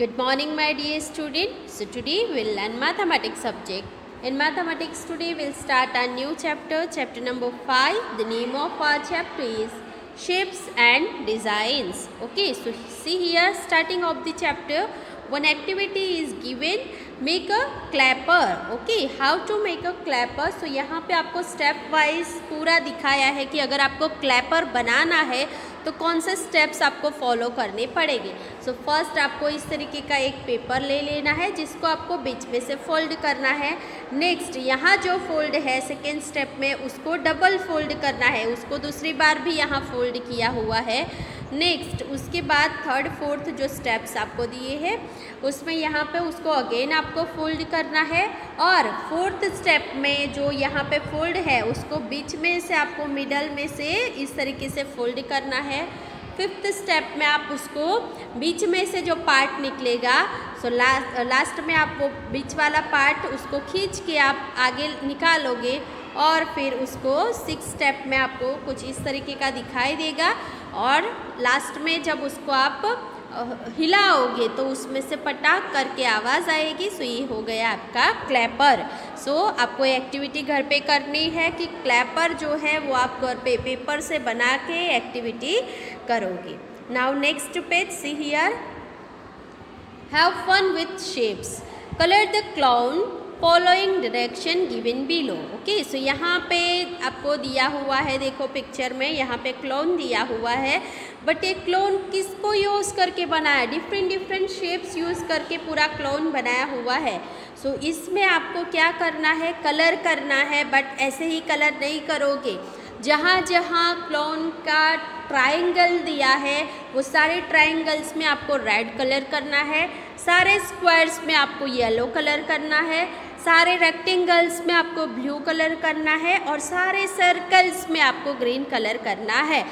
Good morning, my dear student. So today we'll learn mathematics subject. In mathematics today we'll start a new chapter, chapter number 5. The name of our chapter is Shapes and Designs. Okay, so see here, starting of the chapter, one activity is given, make a clapper. Okay, how to make a clapper? So यहाँ पे आपको step wise पूरा दिखाया है कि अगर आपको clapper बनाना है तो कौन से स्टेप्स आपको फॉलो करने पड़ेंगे। सो फर्स्ट आपको इस तरीके का एक पेपर ले लेना है जिसको आपको बीच में से फोल्ड करना है। नेक्स्ट यहाँ जो फोल्ड है सेकेंड स्टेप में उसको डबल फोल्ड करना है, उसको दूसरी बार भी यहाँ फोल्ड किया हुआ है। नेक्स्ट उसके बाद थर्ड फोर्थ जो स्टेप्स आपको दिए हैं उसमें यहाँ पे उसको अगेन आपको फोल्ड करना है और फोर्थ स्टेप में जो यहाँ पे फोल्ड है उसको बीच में से आपको मिडल में से इस तरीके से फोल्ड करना है। फिफ्थ स्टेप में आप उसको बीच में से जो पार्ट निकलेगा सो लास्ट में आप वो बीच वाला पार्ट उसको खींच के आप आगे निकालोगे और फिर उसको सिक्स स्टेप में आपको कुछ इस तरीके का दिखाई देगा और लास्ट में जब उसको आप हिलाओगे तो उसमें से पटाख करके आवाज़ आएगी। सो ये हो गया आपका क्लैपर। सो आपको एक्टिविटी घर पे करनी है कि क्लैपर जो है वो आप घर पे पेपर से बना के एक्टिविटी करोगे। Now next page, see here, have fun with shapes, colour the clown following direction given below. Okay, so यहाँ पे आपको दिया हुआ है, देखो पिक्चर में यहाँ पे क्लोन दिया हुआ है, बट ये क्लोन किसको यूज़ करके बनाया, डिफरेंट शेप्स यूज़ करके पूरा क्लोन बनाया हुआ है। सो इसमें आपको क्या करना है, कलर करना है, बट ऐसे ही कलर नहीं करोगे। जहाँ जहाँ क्लोन का ट्रायंगल दिया है वो सारे ट्रायंगल्स में आपको रेड कलर करना है, सारे स्क्वायर्स में आपको येलो कलर करना है, सारे रेक्टेंगल्स में आपको ब्लू कलर करना है और सारे सर्कल्स में आपको ग्रीन कलर करना है।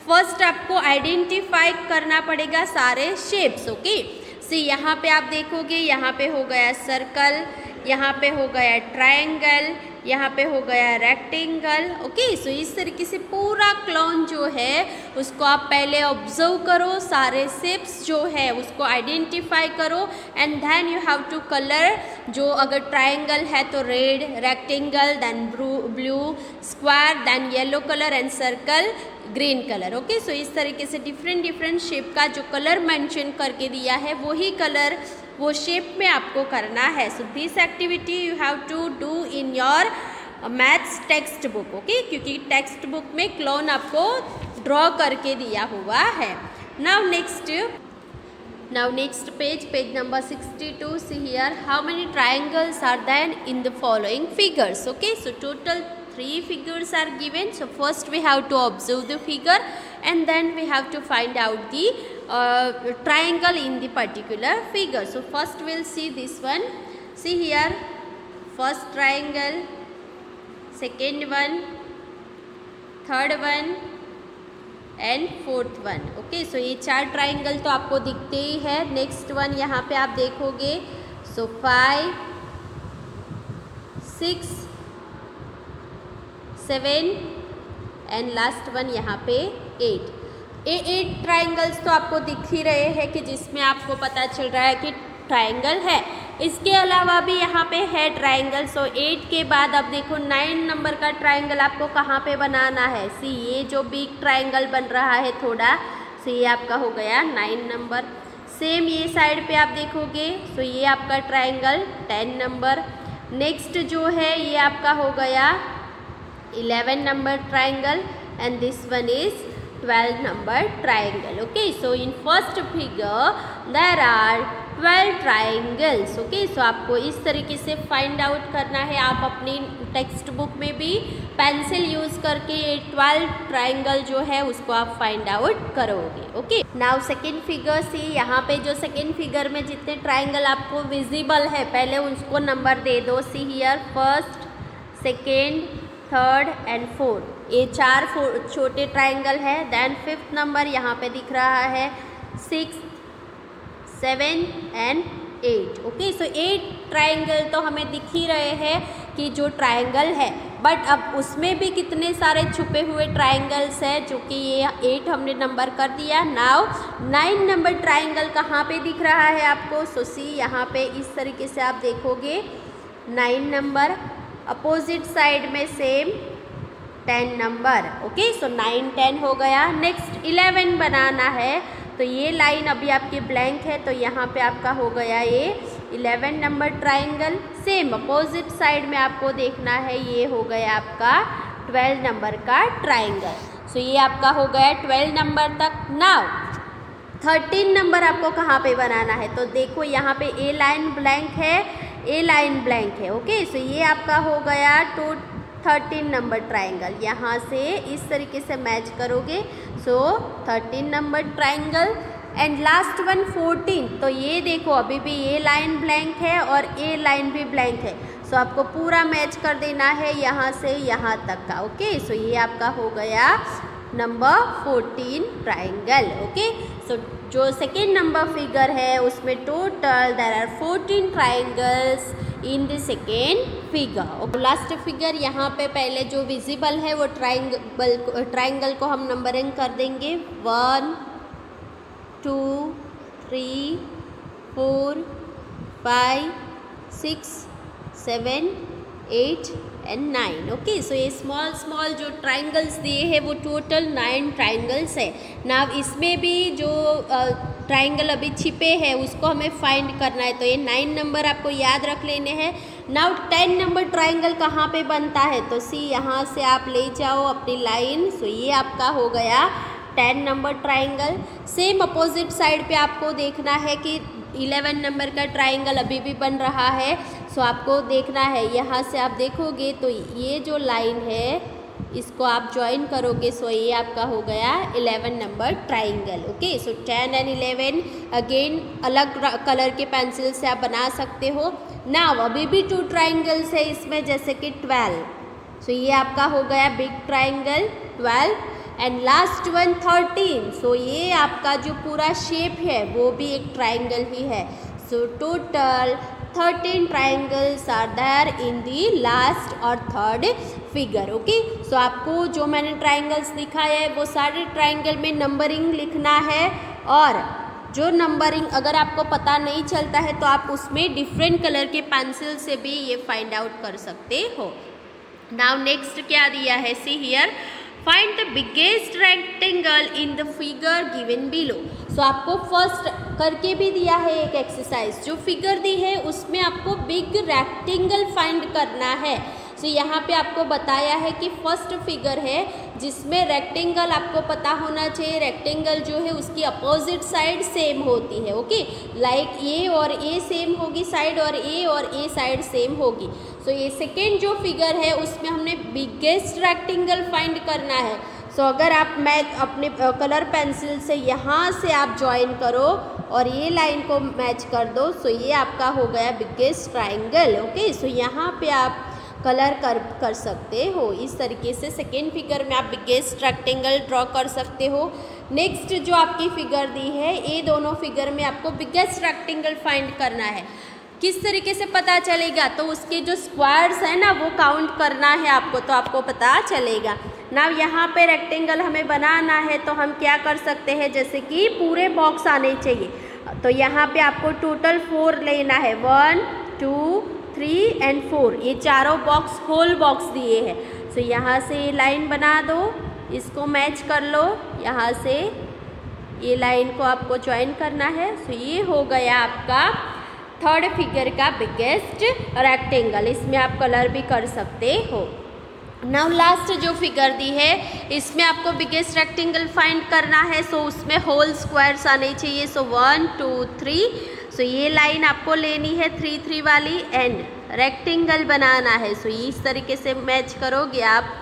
फर्स्ट आपको आइडेंटिफाई करना पड़ेगा सारे शेप्स। ओके, सी यहाँ पे आप देखोगे यहाँ पे हो गया सर्कल, यहाँ पे हो गया ट्रायंगल, यहाँ पे हो गया रेक्टेंगल। ओके, सो इस तरीके से पूरा क्लोन जो है उसको आप पहले ऑब्जर्व करो, सारे शेप्स जो है उसको आइडेंटिफाई करो and then you have to colour. जो अगर ट्रायंगल है तो red, rectangle then blue, square then yellow colour and circle green colour. Okay, so इस तरीके से डिफरेंट शेप का जो कलर मेंशन करके दिया है वही कलर वो शेप में आपको करना है। So this activity you have to do in your maths text book. Okay, क्योंकि टेक्स्ट बुक में क्लोन आपको ड्रॉ करके दिया हुआ है। Now next page number 62, see here, how many triangles are there in the following figures? Okay, so total 3 figures are given. So first we have to observe the figure and then we have to find out the triangle in the particular figure. So first we'll see this one. See here, first triangle, second one, third one and fourth one. Okay, so ये 4 triangle तो आपको दिखते ही है। Next one यहाँ पे आप देखोगे सो 5, 6, 7 and last one यहाँ पे 8 ट्राइंगल्स तो आपको दिख ही रहे हैं कि जिसमें आपको पता चल रहा है कि ट्राइंगल है। इसके अलावा भी यहाँ पे है ट्राइंगल। सो 8 के बाद अब देखो 9 नंबर का ट्राइंगल आपको कहाँ पे बनाना है। सी ये जो बिग ट्राइंगल बन रहा है थोड़ा, सो ये आपका हो गया 9 नंबर। सेम ये साइड पे आप देखोगे सो ये आपका ट्राइंगल 10 नंबर। नेक्स्ट जो है ये आपका हो गया 11 number triangle and this one is 12 number triangle. Okay, so in first figure there are 12 triangles. Okay, so आपको इस तरीके से फाइंड आउट करना है। आप अपनी टेक्स्ट बुक में भी पेंसिल यूज़ करके ये 12 ट्राइंगल जो है उसको आप फाइंड आउट करोगे। ओके, नाउ सेकेंड फिगर सी, यहाँ पे जो सेकेंड फिगर में जितने ट्राइंगल आपको विजिबल है पहले उसको नंबर दे दो। See here, first, second, third and fourth, ये 4 छोटे ट्राइंगल है। देन फिफ्थ नंबर यहाँ पे दिख रहा है, 6, 7 एंड 8। ओके, सो 8 ट्रायंगल तो हमें दिख ही रहे हैं कि जो ट्रायंगल है, बट अब उसमें भी कितने सारे छुपे हुए ट्रायंगल्स हैं, जो कि ये 8 हमने नंबर कर दिया। नाउ 9 नंबर ट्रायंगल कहाँ पे दिख रहा है आपको? सो सी यहाँ पे इस तरीके से आप देखोगे 9 नंबर, अपोजिट साइड में सेम 10 नंबर। ओके, सो 9 10 हो गया। नेक्स्ट 11 बनाना है, तो ये लाइन अभी आपकी ब्लैंक है, तो यहाँ पे आपका हो गया ये 11 number triangle. Same opposite side में आपको देखना है, ये हो गया आपका 12 नंबर का ट्रायंगल। सो ये आपका हो गया 12 नंबर तक। नाउ 13 नंबर आपको कहाँ पे बनाना है? तो देखो यहाँ पे ए लाइन ब्लैंक है, ए लाइन ब्लैंक है। ओके, सो ये आपका हो गया 13 नंबर ट्रायंगल। यहाँ से इस तरीके से मैच करोगे, सो 13 number triangle. And last one 14, तो ये देखो अभी भी ये लाइन ब्लैंक है और ये लाइन भी ब्लैंक है, सो आपको पूरा मैच कर देना है यहाँ से यहाँ तक का। ओके, सो ये आपका हो गया नंबर 14 ट्रायंगल। ओके, सो जो सेकेंड नंबर फिगर है उसमें total there are 14 triangles in the second figure. Last figure यहाँ पे पहले जो विजिबल है वो ट्रायंगल को हम नंबरिंग कर देंगे 1 2 3 4 5 6 7 8 एंड 9। ओके, सो ये स्मॉल स्मॉल जो ट्रायंगल्स दिए हैं वो टोटल 9 ट्रायंगल्स है। नाउ इसमें भी जो ट्रायंगल अभी छिपे हैं उसको हमें फाइंड करना है, तो ये 9 नंबर आपको याद रख लेने हैं। नाउ 10 नंबर ट्रायंगल कहाँ पे बनता है? तो सी यहाँ से आप ले जाओ अपनी लाइन, सो ये आपका हो गया 10 number triangle. Same opposite side पे आपको देखना है कि 11 नंबर का ट्रायंगल अभी भी बन रहा है, सो आपको देखना है यहाँ से आप देखोगे तो ये जो लाइन है इसको आप ज्वाइन करोगे, सो ये आपका हो गया 11 number triangle. Okay, so 10 and 11 again अलग कलर के पेंसिल से आप बना सकते हो। नाउ अभी भी 2 ट्रायंगल्स है इसमें, जैसे कि 12, सो ये आपका हो गया big triangle 12। And last one 13, सो ये आपका जो पूरा शेप है वो भी एक ट्रायंगल ही है। So total 13 triangles are there in the last और थर्ड फिगर। ओके, सो आपको जो मैंने ट्रायंगल्स दिखाया है वो सारे ट्रायंगल में नंबरिंग लिखना है, और जो नंबरिंग अगर आपको पता नहीं चलता है तो आप उसमें डिफरेंट कलर के पेंसिल से भी ये फाइंड आउट कर सकते हो। नाउ नेक्स्ट क्या दिया है? See here, find the biggest rectangle in the figure given below. So आपको फर्स्ट करके भी दिया है एक एक्सरसाइज, जो फिगर दी है उसमें आपको बिग रेक्टेंगल फाइंड करना है। सो यहाँ पे आपको बताया है कि फर्स्ट फिगर है जिसमें रेक्टेंगल आपको पता होना चाहिए, रेक्टेंगल जो है उसकी अपोजिट साइड सेम होती है। ओके, लाइक ए और ए सेम होगी साइड, और ए साइड सेम होगी। सो ये सेकेंड जो फिगर है उसमें हमने बिगेस्ट रेक्टेंगल फाइंड करना है। सो अगर आप मैं अपने कलर पेंसिल से यहाँ से आप ज्वाइन करो और ये लाइन को मैच कर दो, सो ये आपका हो गया बिगेस्ट ट्रायंगल। ओके, सो यहाँ पे आप कलर कर सकते हो इस तरीके से। सेकेंड फिगर में आप बिगेस्ट रेक्टेंगल ड्रॉ कर सकते हो। नेक्स्ट जो आपकी फिगर दी है, ये दोनों फिगर में आपको बिगेस्ट रेक्टेंगल फाइंड करना है। किस तरीके से पता चलेगा? तो उसके जो स्क्वायर्स है ना वो काउंट करना है आपको, तो आपको पता चलेगा। ना यहाँ पे रेक्टेंगल हमें बनाना है तो हम क्या कर सकते हैं, जैसे कि पूरे बॉक्स आने चाहिए, तो यहाँ पे आपको टोटल 4 लेना है, 1 2 3 एंड 4, ये चारों बॉक्स होल बॉक्स दिए हैं। सो यहाँ से ये लाइन बना दो, इसको मैच कर लो, यहाँ से ये लाइन को आपको ज्वाइन करना है। सो ये हो गया आपका थर्ड फिगर का बिगेस्ट रेक्टेंगल, इसमें आप कलर भी कर सकते हो। नाउ लास्ट जो फिगर दी है इसमें आपको बिगेस्ट रेक्टेंगल फाइंड करना है, सो उसमें होल स्क्वायर्स आने चाहिए। सो 1 2 3, सो ये लाइन आपको लेनी है 3 3 वाली एंड रेक्टेंगल बनाना है। सो इस तरीके से मैच करोगे आप,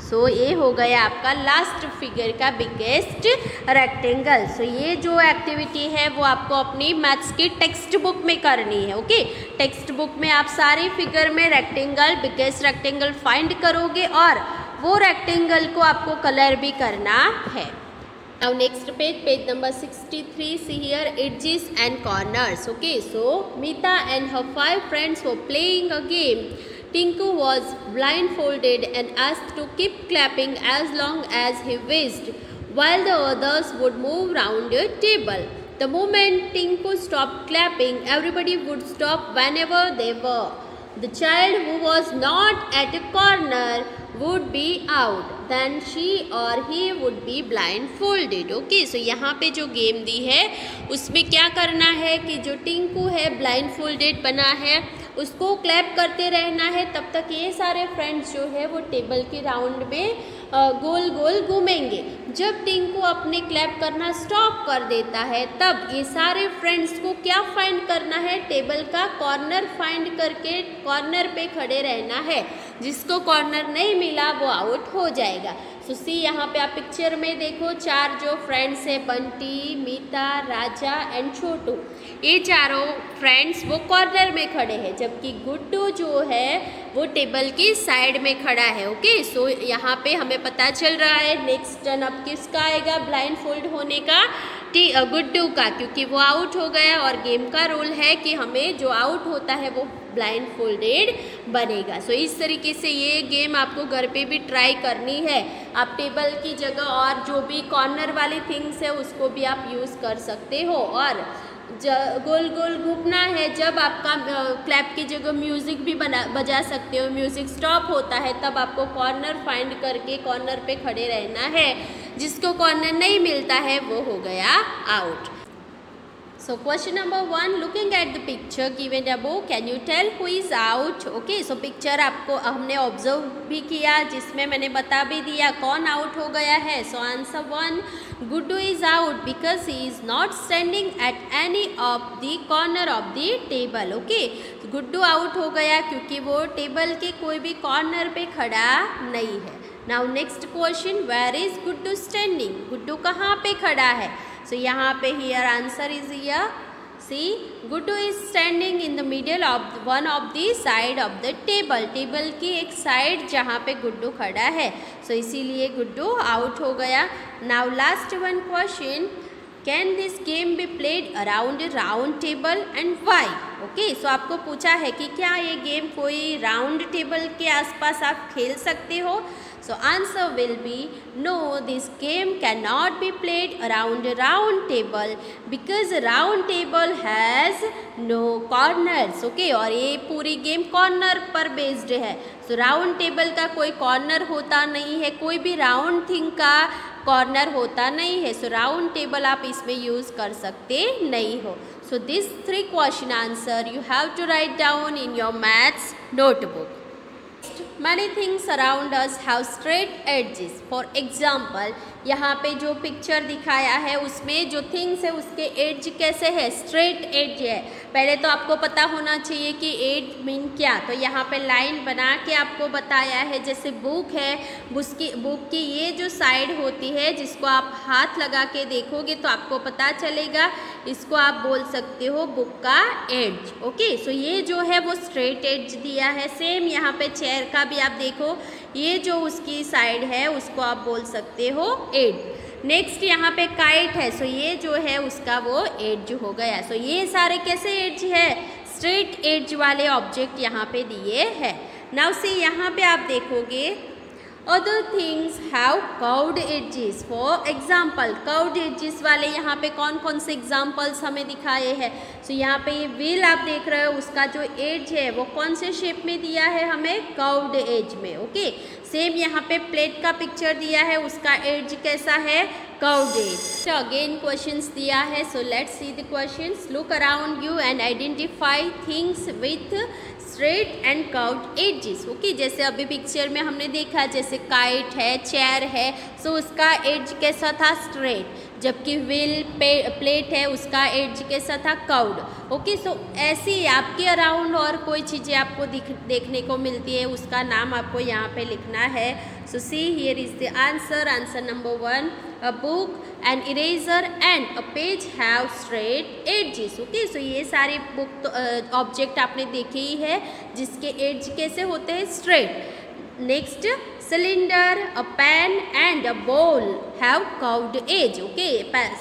सो ये हो गया आपका लास्ट फिगर का बिगेस्ट रेक्टेंगल। सो ये जो एक्टिविटी है वो आपको अपनी मैथ्स की टेक्स्ट बुक में करनी है। ओके, टेक्स्ट बुक में आप सारे फिगर में रेक्टेंगल, बिगेस्ट रेक्टेंगल फाइंड करोगे और वो रेक्टेंगल को आपको कलर भी करना है। Now next page, page number 63, see here edges and corners. Okay, so Mita and her 5 friends were playing a game. Tinku was blindfolded and asked to keep clapping as long as he wished, while the others would move round a table. The moment Tinku stopped clapping, everybody would stop whenever they were. The child who was not at a corner would be out. Then she or he would be blindfolded. Okay, so यहाँ पे जो game दी है उसमें क्या करना है कि जो टिंकू है ब्लाइंडफोल्डेड बना है उसको क्लैप करते रहना है तब तक ये सारे फ्रेंड्स जो है वो टेबल के राउंड में गोल गोल घूमेंगे। जब टिंकू अपने क्लैप करना स्टॉप कर देता है तब ये सारे फ्रेंड्स को क्या फाइंड करना है, टेबल का कॉर्नर फाइंड करके कॉर्नर पे खड़े रहना है। जिसको कॉर्नर नहीं मिला वो आउट हो जाएगा। सो सी यहाँ पे आप पिक्चर में देखो 4 जो फ्रेंड्स है, बंटी, मीता, राजा एंड छोटू, ये चारों फ्रेंड्स वो कॉर्नर में खड़े हैं, जबकि गुड्डू जो है वो टेबल की साइड में खड़ा है। ओके, सो यहाँ पे हमें पता चल रहा है नेक्स्ट टर्न अब किसका आएगा ब्लाइंड फोल्ड होने का, गुड्डू का, क्योंकि वो आउट हो गया और गेम का रूल है कि हमें जो आउट होता है वो ब्लाइंड फोल्डेड बनेगा। सो इस तरीके से ये गेम आपको घर पे भी ट्राई करनी है। आप टेबल की जगह और जो भी कॉर्नर वाली थिंग्स है उसको भी आप यूज़ कर सकते हो और गोल गोल घूमना है। जब आपका क्लैप की जगह म्यूज़िक भी बजा सकते हो, म्यूज़िक स्टॉप होता है तब आपको कॉर्नर फाइंड करके कॉर्नर पे खड़े रहना है। जिसको कॉर्नर नहीं मिलता है वो हो गया out. So question number 1, looking at the picture given above, can you tell who is out? Okay, so picture आपको हमने ऑब्जर्व भी किया जिसमें मैंने बता भी दिया कौन आउट हो गया है। So answer 1, Guddu is out because he is not standing at any of the corner of the table. Okay, Guddu out हो गया क्योंकि वो टेबल के कोई भी कॉर्नर पे खड़ा नहीं है। Now next question, where is Guddu standing? Guddu कहाँ पे खड़ा है? So यहाँ पे here answer is here. See, Guddu is standing in the middle of one of the side of the table. Table की एक साइड जहाँ पे गुड्डू खड़ा है, so इसीलिए गुड्डू आउट हो गया। Now last one question, can this game be played around a round table and why? Okay, so आपको पूछा है कि क्या ये गेम कोई राउंड टेबल के आसपास आप खेल सकते हो। So answer will be no, this game cannot be played around a round table because a round table has no corners. Okay, और ये पूरी गेम कॉर्नर पर बेस्ड है। So राउंड टेबल का कोई कॉर्नर होता नहीं है, कोई भी राउंड थिंग का कॉर्नर होता नहीं है। So राउंड टेबल आप इसमें यूज़ कर सकते नहीं हो। So these 3 question answer you have to write down in your maths notebook. Many things around us have straight edges. For example, यहाँ पे जो पिक्चर दिखाया है उसमें जो थिंग्स है उसके एज कैसे है, स्ट्रेट एज है। पहले तो आपको पता होना चाहिए कि एज मीन क्या, तो यहाँ पे लाइन बना के आपको बताया है। जैसे बुक है, बुक की ये जो साइड होती है जिसको आप हाथ लगा के देखोगे तो आपको पता चलेगा, इसको आप बोल सकते हो बुक का एज। ओके, सो ये जो है वो स्ट्रेट एज दिया है। सेम यहाँ पे चेयर का भी आप देखो, ये जो उसकी साइड है उसको आप बोल सकते हो एज। नेक्स्ट यहाँ पे काइट है, सो ये जो है उसका वो एज हो गया। सो ये सारे कैसे एज है, स्ट्रेट एज वाले ऑब्जेक्ट यहाँ पे दिए हैं। नाउ से यहाँ पे आप देखोगे other things have curved edges. For example, curved edges वाले यहाँ पे कौन कौन से एग्जाम्पल्स हमें दिखाए हैं। सो यहाँ पे ये व्हील आप देख रहे हो, उसका जो एज है वो कौन से शेप में दिया है हमें, कर्व्ड एज में। ओके, सेम यहाँ पे प्लेट का पिक्चर दिया है, उसका एज कैसा है, curved edge. So again questions दिया है, so let's see the questions. Look around you and identify things with straight and curved edges. Okay, जैसे अभी पिक्चर में हमने देखा, जैसे काइट है, चेयर है, सो उसका एज कैसा था, स्ट्रेट, जबकि व्हील प्लेट है उसका एज कैसा था, कर्व्ड। ओके, सो ऐसी आपके अराउंड और कोई चीज़ें आपको देखने को मिलती है, उसका नाम आपको यहाँ पे लिखना है। So see here is the answer. Answer number 1, a book, an eraser and a page have straight edges. Okay, so ये सारे बुक ऑब्जेक्ट आपने देखे ही है जिसके एज कैसे होते हैं, straight. Next cylinder, a pen and a ball have curved edge. Okay,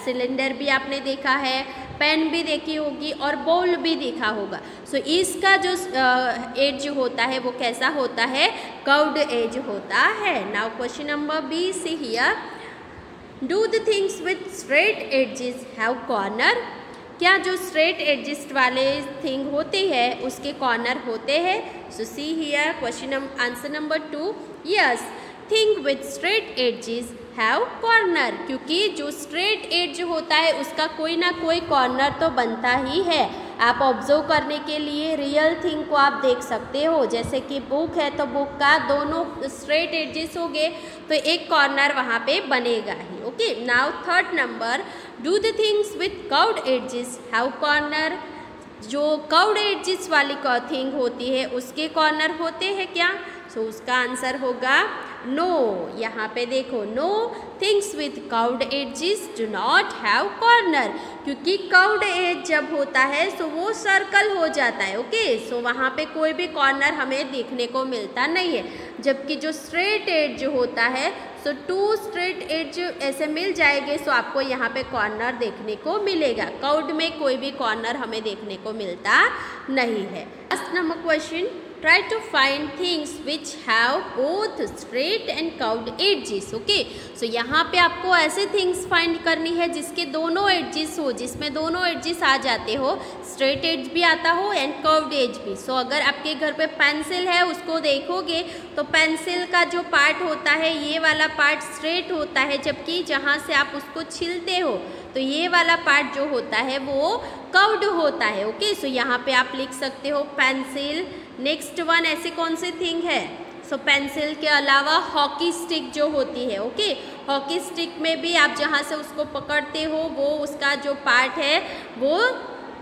cylinder भी आपने देखा है, पेन भी देखी होगी और बॉल भी देखा होगा। सो इसका जो एज होता है वो कैसा होता है, कर्व्ड एज होता है। Now question number B, see here, do the things with straight edges have corner. क्या जो स्ट्रेट एडजस्ट वाले थिंग होते हैं उसके कॉर्नर होते हैं? So see here question answer number 2, yes, thing with straight edges have corner, क्योंकि जो स्ट्रेट एज होता है उसका कोई ना कोई कॉर्नर तो बनता ही है। आप ऑब्जर्व करने के लिए रियल थिंग को आप देख सकते हो, जैसे कि बुक है तो बुक का दोनों स्ट्रेट एजेस हो गए तो एक कॉर्नर वहाँ पे बनेगा ही। Okay, now third number, do the things with curved edges have corner. जो कर्व्ड एजेस वाली थिंग होती है उसके कॉर्नर होते हैं क्या? सो उसका आंसर होगा नो। यहाँ पे देखो, no things with curved edges do not have corner, क्योंकि कर्व्ड एज जब होता है सो वो सर्कल हो जाता है। ओके, सो वहाँ पे कोई भी कॉर्नर हमें देखने को मिलता नहीं है, जबकि जो स्ट्रेट एज होता है सो 2 स्ट्रेट एज ऐसे मिल जाएंगे, सो आपको यहाँ पे कॉर्नर देखने को मिलेगा। कर्व्ड में कोई भी कॉर्नर हमें देखने को मिलता नहीं है। Last number question, try to find things which have both straight and curved edges। Okay, so यहाँ पे आपको ऐसे थिंग्स फाइंड करनी है जिसके दोनों एडजेस हो, जिसमें दोनों एडजेस आ जाते हो, स्ट्रेट एज भी आता हो एंड कर्व्ड एज भी। सो अगर आपके घर पे पेंसिल है उसको देखोगे तो पेंसिल का जो पार्ट होता है ये वाला पार्ट स्ट्रेट होता है, जबकि जहाँ से आप उसको छीलते हो तो ये वाला पार्ट जो होता है वो कर्व्ड होता है। ओके, सो यहाँ पे आप लिख सकते हो पेंसिल। नेक्स्ट वन ऐसे कौन सी थिंग है? सो पेंसिल के अलावा हॉकी स्टिक जो होती है। ओके, हॉकी स्टिक में भी आप जहाँ से उसको पकड़ते हो वो उसका जो पार्ट है वो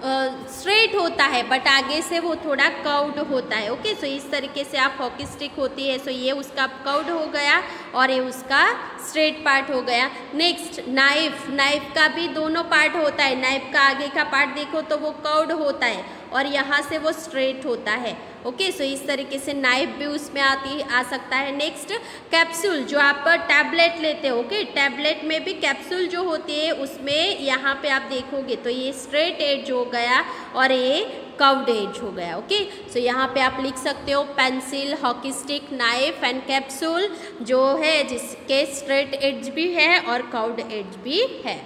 स्ट्रेट होता है, बट आगे से वो थोड़ा कर्व्ड होता है। ओके, सो इस तरीके से आप हॉकी स्टिक होती है, सो ये उसका कर्व्ड हो गया और ये उसका स्ट्रेट पार्ट हो गया। नेक्स्ट नाइफ, नाइफ का भी दोनों पार्ट होता है, नाइफ का आगे का पार्ट देखो तो वो कर्व्ड होता है और यहाँ से वो स्ट्रेट होता है। ओके, सो इस तरीके से नाइफ भी उसमें आ सकता है। नेक्स्ट कैप्सूल, जो आप टैबलेट लेते हो, ओके, टैबलेट में भी कैप्सूल जो होती है उसमें यहाँ पे आप देखोगे तो ये स्ट्रेट एज हो गया और ये कर्व्ड एज हो गया। ओके, सो यहाँ पे आप लिख सकते हो pencil, hockey stick, knife and capsule जो है जिसके स्ट्रेट एज भी है और कर्व्ड एज भी है।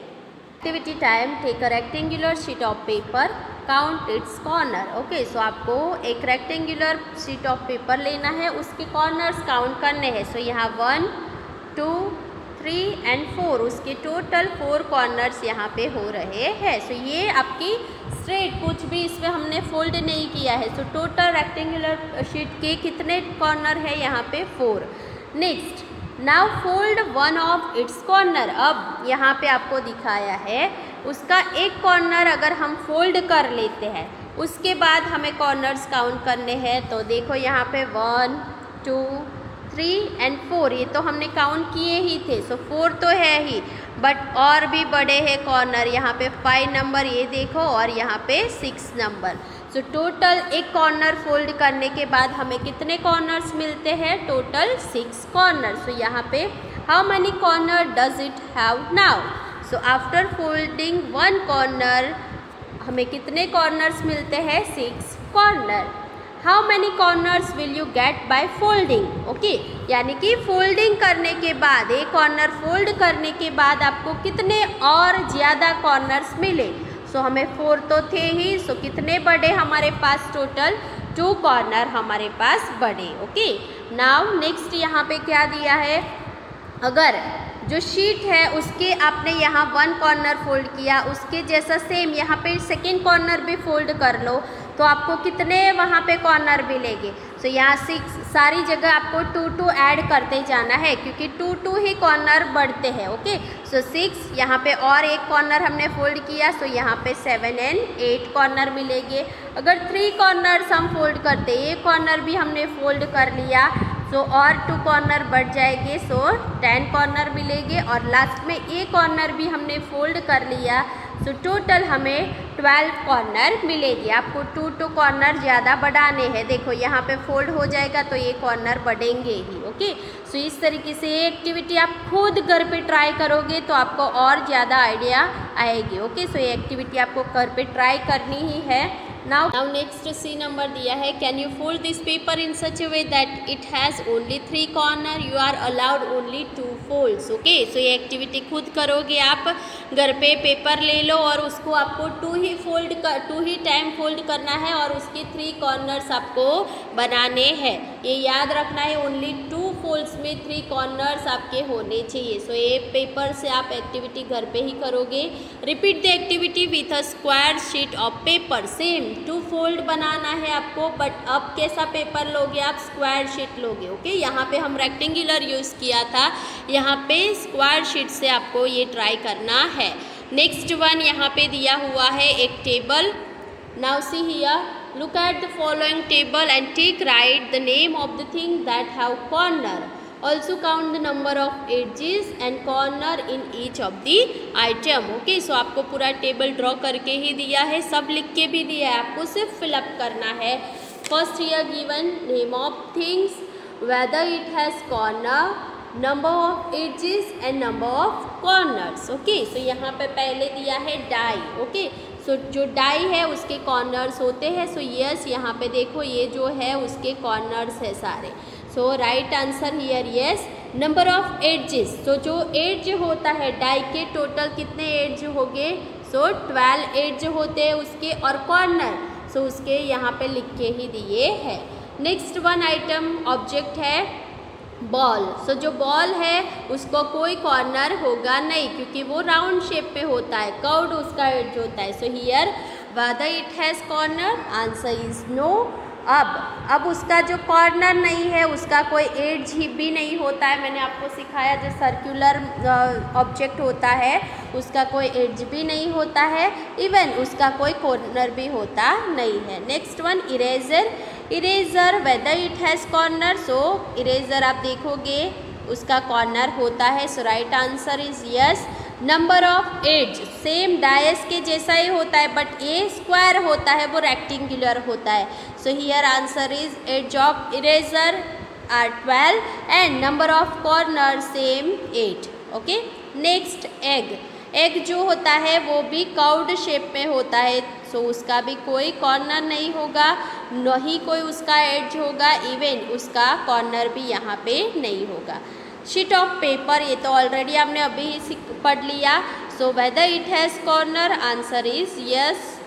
Activity time, take a rectangular sheet of paper, count its corner. Okay, so आपको एक रेक्टेंगुलर शीट ऑफ पेपर लेना है, उसके कॉर्नर्स काउंट करने हैं। सो यहाँ 1, 2, 3 एंड 4, उसके टोटल 4 कॉर्नर्स यहाँ पे हो रहे हैं। सो ये आपकी स्ट्रेट, कुछ भी इसमें हमने फोल्ड नहीं किया है। सो टोटल रेक्टेंगुलर शीट के कितने कॉर्नर है यहाँ पे? 4। Next, now fold one of its corner. अब यहाँ पे आपको दिखाया है उसका एक कॉर्नर अगर हम फोल्ड कर लेते हैं उसके बाद हमें कॉर्नर्स काउंट करने हैं। तो देखो यहाँ पे 1, 2, 3 एंड 4, ये तो हमने काउंट किए ही थे, सो 4 तो है ही, बट और भी बड़े हैं कॉर्नर। यहाँ पे 5 नंबर ये देखो और यहाँ पे 6 नंबर। सो टोटल एक कॉर्नर फोल्ड करने के बाद हमें कितने कॉर्नर्स मिलते हैं? Total 6 corner. सो यहाँ पे how many corner does it have now? So after folding 1 corner हमें कितने कॉर्नर्स मिलते हैं? 6 corner. How many corners will you get by folding? Okay, यानी कि फोल्डिंग करने के बाद, एक कॉर्नर फोल्ड करने के बाद आपको कितने और ज़्यादा कॉर्नर्स मिले? सो हमें 4 तो थे ही, सो कितने बढ़े हमारे पास? टोटल 2 कॉर्नर हमारे पास बढ़े। ओके, नाउ नेक्स्ट यहाँ पे क्या दिया है? अगर जो शीट है उसके आपने यहाँ 1 कॉर्नर फोल्ड किया, उसके जैसा सेम यहाँ पे सेकेंड कॉर्नर भी फोल्ड कर लो तो आपको कितने वहाँ पे कॉर्नर मिलेंगे? सो यहाँ 6, सारी जगह आपको 2 ऐड करते जाना है क्योंकि 2 ही कॉर्नर बढ़ते हैं। ओके, सो 6 यहाँ पे और एक कॉर्नर हमने फोल्ड किया, सो यहाँ पे 7 एंड 8 कॉर्नर मिलेंगे। अगर 3 कॉर्नर्स हम फोल्ड करते, एक कॉर्नर भी हमने फोल्ड कर लिया, सो और 2 कॉर्नर बढ़ जाएंगे, सो 10 कॉर्नर मिलेंगे। और लास्ट में एक कॉर्नर भी हमने फोल्ड कर लिया, सो टोटल हमें 12 कॉर्नर मिलेगी। आपको 2 कॉर्नर ज़्यादा बढ़ाने हैं। देखो यहाँ पे फोल्ड हो जाएगा तो ये कॉर्नर बढ़ेंगे ही। ओके, सो इस तरीके से ये एक्टिविटी आप खुद घर पे ट्राई करोगे तो आपको और ज़्यादा आइडिया आएगी। ओके, सो ये एक्टिविटी आपको घर पे ट्राई करनी ही है। Now next C नंबर दिया है, can you fold this paper in such a way that it has only 3 corner, you are allowed only 2 folds. Okay, so ये एक्टिविटी खुद करोगे आप। घर पे पेपर ले लो और उसको आपको 2 ही टाइम फोल्ड करना है और उसके 3 कॉर्नर्स आपको बनाने हैं। ये याद रखना है, ओनली 2 फोल्ड्स में 3 कॉर्नर्स आपके होने चाहिए। सो ये पेपर से आप एक्टिविटी घर पे ही करोगे। Repeat the activity with a square sheet of paper. Same 2 fold बनाना है आपको, बट अब कैसा पेपर लोगे आप? स्क्वायर शीट लोगे। ओके, यहाँ पे हम रेक्टेंगुलर यूज़ किया था, यहाँ पे स्क्वायर शीट से आपको ये ट्राई करना है। नेक्स्ट वन यहाँ पे दिया हुआ है एक table. Now see here, look at the following table and take write the name of the thing that have corner. Also count the number of edges and corner in each of the item. Okay, so आपको पूरा table draw करके ही दिया है, सब लिख के भी दिया है, आपको सिर्फ फिलअप करना है। First here given name of things, whether it has corner, number of edges and number of corners. Okay, so यहाँ पे पहले दिया है डाई। ओके, सो जो डाई है उसके कॉर्नर्स होते हैं। सो यस, यहाँ पे देखो ये जो है उसके कॉर्नर्स है सारे। So right answer here yes. Number of edges, so जो एड्ज होता है डाई के, टोटल कितने एड्ज हो गए? सो 12 एड्ज होते हैं उसके, और कॉर्नर सो उसके यहाँ पे लिख के ही दिए हैं। नेक्स्ट वन आइटम ऑब्जेक्ट है बॉल। सो जो बॉल है उसको कोई कॉर्नर होगा नहीं, क्योंकि वो राउंड शेप में होता है, कर्व्ड उसका एड्ज होता है। So here whether it has corner, answer is no. अब उसका जो कॉर्नर नहीं है उसका कोई एड्ज ही भी नहीं होता है। मैंने आपको सिखाया जो सर्कुलर ऑब्जेक्ट होता है उसका कोई एड्ज भी नहीं होता है, इवन उसका कोई कॉर्नर भी होता नहीं है। Next one eraser. Eraser whether it has corner, so eraser आप देखोगे उसका कॉर्नर होता है। So right answer is yes. Number of edge, same dice के जैसा ही होता है, बट ये स्क्वायर होता है, वो रेक्टेंगुलर होता है। So here answer is edge of eraser are 12 and number of corner same 8। Okay, next egg. Egg जो होता है वो भी कर्व्ड शेप में होता है। सो उसका भी कोई कॉर्नर नहीं होगा, न ही कोई उसका एड्ज होगा, इवन उसका कॉर्नर भी यहाँ पे नहीं होगा। शीट ऑफ पेपर, ये तो ऑलरेडी हमने अभी ही पढ़ लिया। So whether it has corner, answer is yes.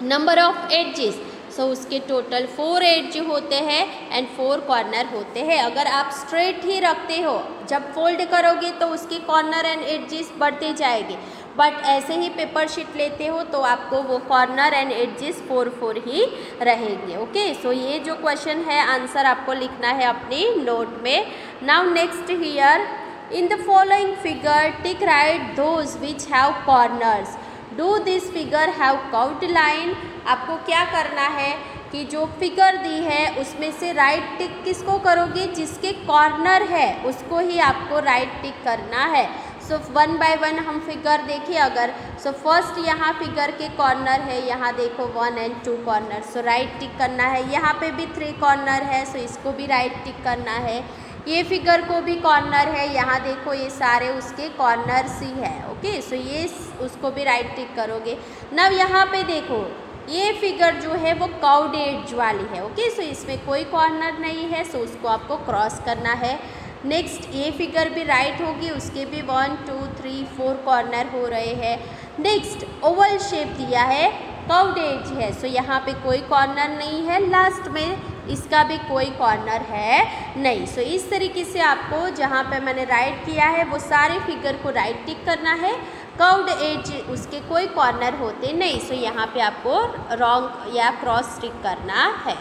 Number of edges, so उसके टोटल 4 एड्ज होते हैं एंड 4 कॉर्नर होते हैं। अगर आप स्ट्रेट ही रखते हो, जब फोल्ड करोगे तो उसके कॉर्नर एंड एडजेस बढ़ते जाएंगे, बट ऐसे ही पेपर शीट लेते हो तो आपको वो कॉर्नर एंड एडजेस 4 ही रहेंगे। ओके, सो ये जो क्वेश्चन है आंसर आपको लिखना है अपनी नोट में। Now next here, in the following figure tick right those which have corners. Do this figure have curved line. आपको क्या करना है कि जो फिगर दी है उसमें से राइट टिक किसको करोगे? जिसके कॉर्नर है उसको ही आपको राइट टिक करना है। सो 1 बाय 1 हम फिगर देखिए अगर। सो फर्स्ट यहाँ फिगर के कॉर्नर है, यहाँ देखो 1 एंड 2 कॉर्नर, सो राइट टिक करना है। यहाँ पे भी 3 कॉर्नर है, सो इसको भी राइट टिक करना है। ये फिगर को भी कॉर्नर है, यहाँ देखो ये सारे उसके कॉर्नर्स ही है। ओके, सो ये उसको भी राइट टिक करोगे। नव यहाँ पे देखो ये फिगर जो है वो कर्व्ड एड्ज वाली है। ओके, सो इसमें कोई कॉर्नर नहीं है, सो उसको आपको क्रॉस करना है। नेक्स्ट ये फिगर भी राइट होगी, उसके भी 1 2 3 4 कॉर्नर हो रहे हैं। नेक्स्ट ओवल शेप दिया है, कर्व्ड एज है, सो यहाँ पे कोई कॉर्नर नहीं है। लास्ट में इसका भी कोई कॉर्नर है नहीं। सो इस तरीके से आपको जहाँ पे मैंने राइट किया है वो सारे फिगर को राइट टिक करना है। कर्व्ड एज उसके कोई कॉर्नर होते नहीं, सो यहाँ पे आपको रॉन्ग या क्रॉस टिक करना है।